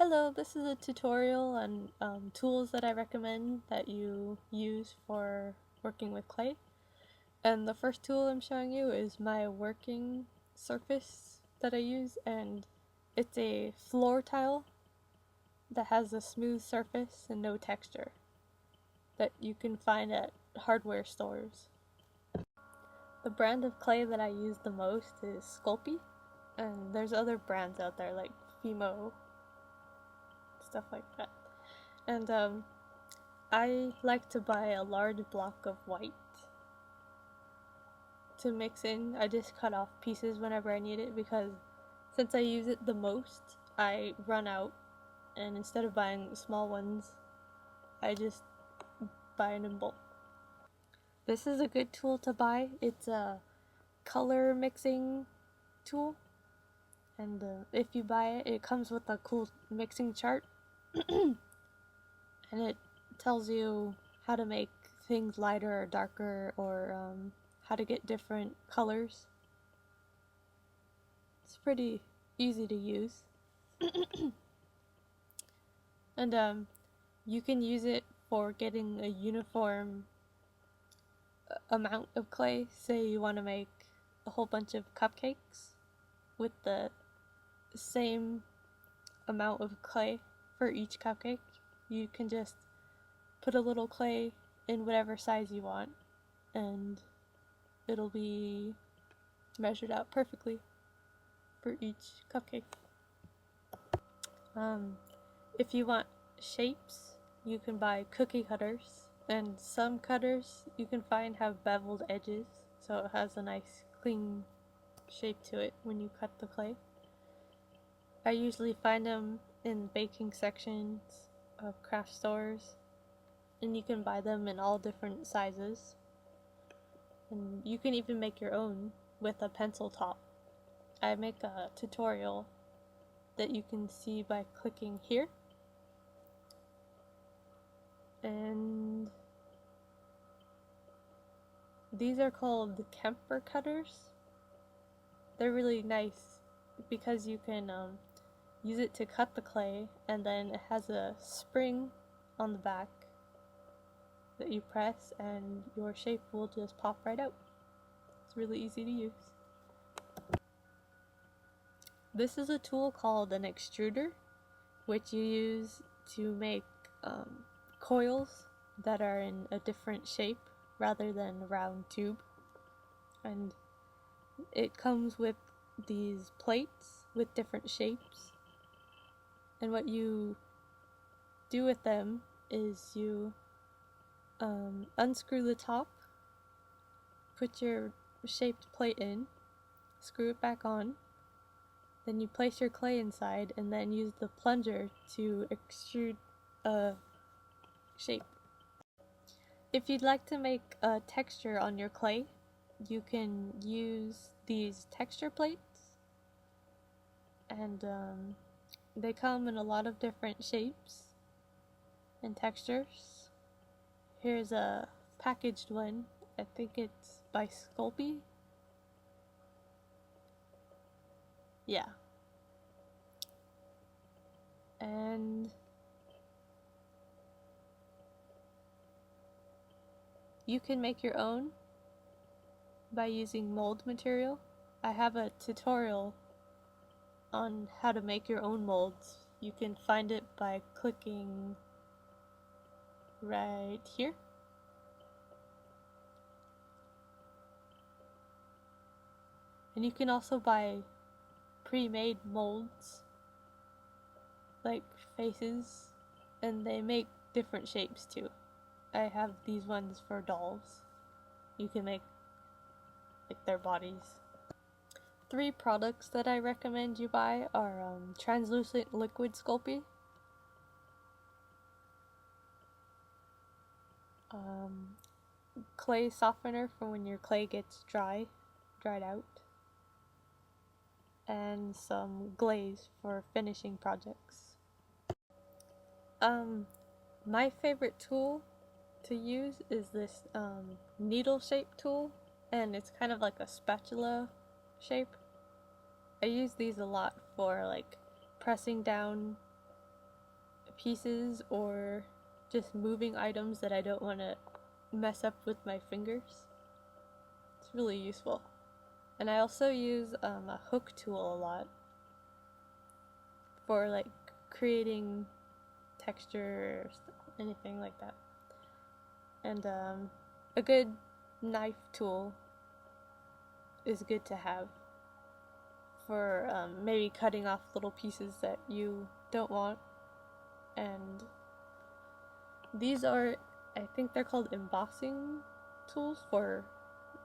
Hello, this is a tutorial on tools that I recommend that you use for working with clay. And the first tool I'm showing you is my working surface that I use, and it's a floor tile that has a smooth surface and no texture that you can find at hardware stores. The brand of clay that I use the most is Sculpting, and there's other brands out there like Fimo, stuff like that. And I like to buy a large block of white to mix in. I just cut off pieces whenever I need it because since I use it the most, I run out, and instead of buying small ones, I just buy it in bulk. This is a good tool to buy. It's a color mixing tool, and if you buy it, it comes with a cool mixing chart and it tells you how to make things lighter or darker, or how to get different colors. It's pretty easy to use. And you can use it for getting a uniform amount of clay. Say you want to make a whole bunch of cupcakes with the same amount of clay for each cupcake. You can just put a little clay in whatever size you want, and it'll be measured out perfectly for each cupcake. If you want shapes, you can buy cookie cutters, and some cutters you can find have beveled edges, so it has a nice clean shape to it when you cut the clay. I usually find them in baking sections of craft stores, and you can buy them in all different sizes. And you can even make your own with a pencil top. I make a tutorial that you can see by clicking here. And these are called the Kemper cutters. They're really nice because you can use it to cut the clay, and then it has a spring on the back that you press and your shape will just pop right out. It's really easy to use. This is a tool called an extruder, which you use to make coils that are in a different shape rather than a round tube. And it comes with these plates with different shapes, and what you do with them is you unscrew the top, put your shaped plate in, screw it back on, then you place your clay inside and then use the plunger to extrude a shape. If you'd like to make a texture on your clay, you can use these texture plates, and they come in a lot of different shapes and textures. Here's a packaged one. I think it's by Sculpting. Yeah. And you can make your own by using mold material. I have a tutorial on how to make your own molds. You can find it by clicking right here. And you can also buy pre-made molds, like faces, and they make different shapes too. I have these ones for dolls. You can make like their bodies. 3 products that I recommend you buy are translucent liquid Sculpting, clay softener for when your clay gets dried out, and some glaze for finishing projects. My favorite tool to use is this needle shape tool, and it's kind of like a spatula shape. I use these a lot for like pressing down pieces or just moving items that I don't want to mess up with my fingers. It's really useful. And I also use a hook tool a lot for like creating texture or anything like that. And a good knife tool is good to have for maybe cutting off little pieces that you don't want. And these are, I think they're called embossing tools for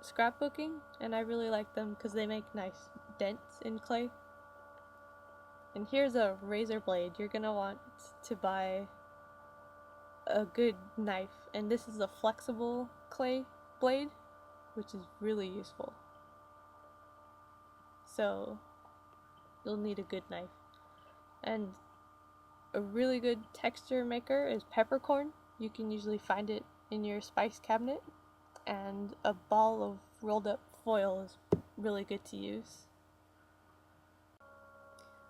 scrapbooking, and I really like them because they make nice dents in clay. And here's a razor blade. You're gonna want to buy a good knife, and this is a flexible clay blade, which is really useful. So you'll need a good knife. And a really good texture maker is peppercorn. You can usually find it in your spice cabinet, and a ball of rolled up foil is really good to use.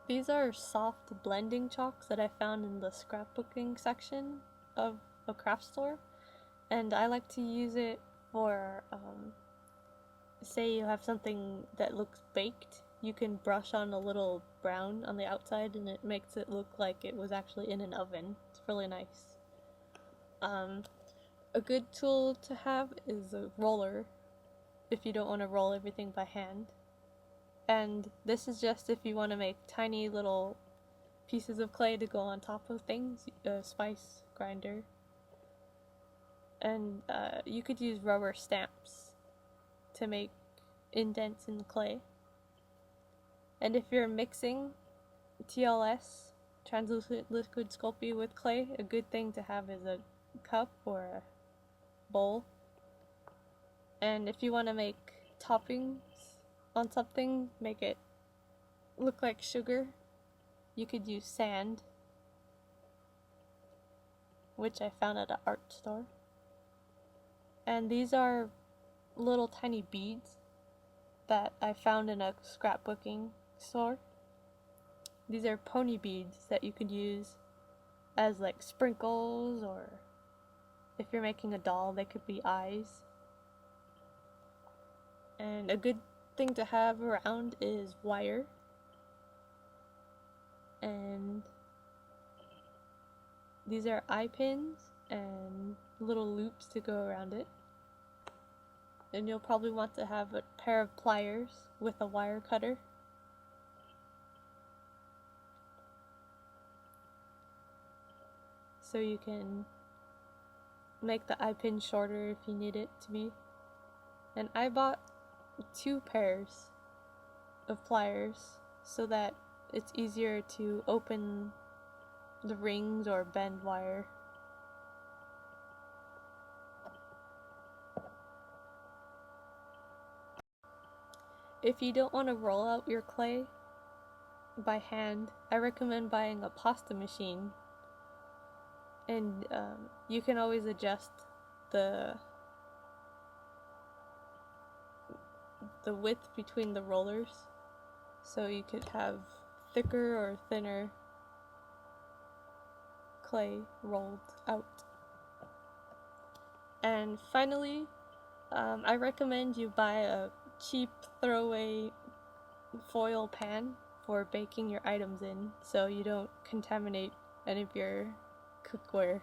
These are soft blending chalks that I found in the scrapbooking section of a craft store, and I like to use it for say you have something that looks baked, you can brush on a little brown on the outside and it makes it look like it was actually in an oven. It's really nice. A good tool to have is a roller if you don't want to roll everything by hand. And this is just if you want to make tiny little pieces of clay to go on top of things, a spice grinder. And you could use rubber stamps to make indents in the clay. And if you're mixing TLS, translucent liquid Sculpey, with clay, a good thing to have is a cup or a bowl. And if you want to make toppings on something, make it look like sugar, you could use sand, which I found at an art store. And these are little tiny beads that I found in a scrapbooking store. These are pony beads that you could use as like sprinkles, or if you're making a doll, they could be eyes. And a good thing to have around is wire and these are eye pins and little loops to go around it. And you'll probably want to have a pair of pliers with a wire cutter. So you can make the eye pin shorter if you need it to be. And I bought 2 pairs of pliers so that it's easier to open the rings or bend wire. If you don't want to roll out your clay by hand, I recommend buying a pasta machine. And you can always adjust the width between the rollers, so you could have thicker or thinner clay rolled out. And finally, I recommend you buy a cheap throwaway foil pan for baking your items in, so you don't contaminate any of your cookware.